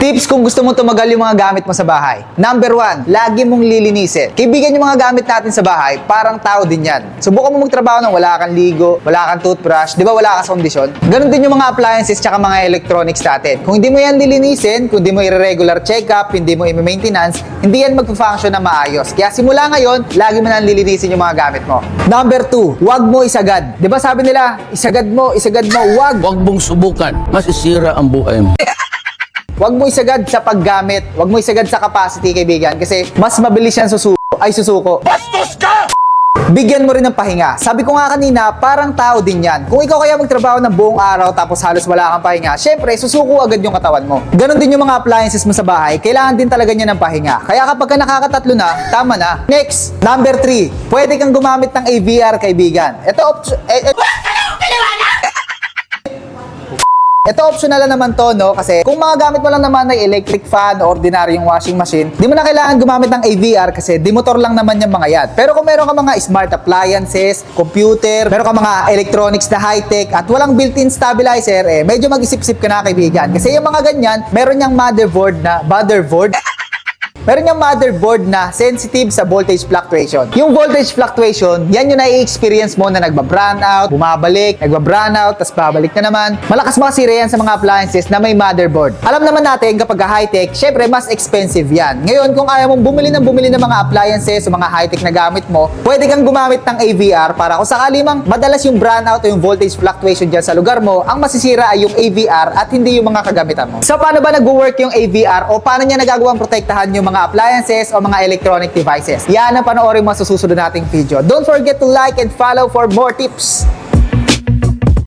Tips kung gusto mong tumagal yung mga gamit mo sa bahay. Number 1, lagi mong lilinisin. Kaibigan yung mga gamit natin sa bahay, parang tao din yan. Subukan mo magtrabaho nang wala kang ligo, wala kang toothbrush, di ba wala kang kondisyon? Ganon din yung mga appliances tsaka mga electronics natin. Kung hindi mo yan lilinisin, kung hindi mo i-regular check-up, hindi mo i-maintenance, hindi yan magpa-function na maayos. Kaya simula ngayon, lagi mo nang lilinisin yung mga gamit mo. Number 2, huwag mo isagad. Di ba sabi nila, isagad mo, huwag. Huwag mong subukan, masisira ang buhay mo. Huwag mo isagad sa paggamit. Huwag mo isagad sa capacity, kaibigan. Kasi mas mabilis yan susuko. Bastos ka! Bigyan mo rin ng pahinga. Sabi ko nga kanina, parang tao din yan. Kung ikaw kaya magtrabaho ng buong araw tapos halos wala kang pahinga, syempre, susuko agad yung katawan mo. Ganon din yung mga appliances mo sa bahay, kailangan din talaga niya ng pahinga. Kaya kapag ka nakakatatlo na, tama na. Next, number 3, pwede kang gumamit ng AVR, kaibigan. Ito optional lang naman to, no? Kasi kung mga gamit mo lang naman ay electric fan o ordinaryong washing machine, di mo na kailangan gumamit ng AVR kasi di motor lang naman yung mga yan. Pero kung meron ka mga smart appliances, computer, meron ka mga electronics na high-tech at walang built-in stabilizer, medyo mag-isip-isip ka na, kaibigan. Kasi yung mga ganyan, meron niyang motherboard na sensitive sa voltage fluctuation. Yung voltage fluctuation, yan yung nai-experience mo na nagba-brownout, bumabalik, nagba-brownout, tas babalik na naman. Malakas makasira yan sa mga appliances na may motherboard. Alam naman natin kapag high-tech, syempre mas expensive yan. Ngayon, kung ayaw mong bumili ng mga appliances o mga high-tech na gamit mo, pwede kang gumamit ng AVR para kung sakali mang madalas yung brownout o yung voltage fluctuation dyan sa lugar mo, ang masisira ay yung AVR at hindi yung mga kagamitan mo. So, paano ba nag-work yung AVR o paano niya nagagawang protektahan yung mga appliances o mga electronic devices? Yan ang panoorin mo sa susunod nating video. Don't forget to like and follow for more tips.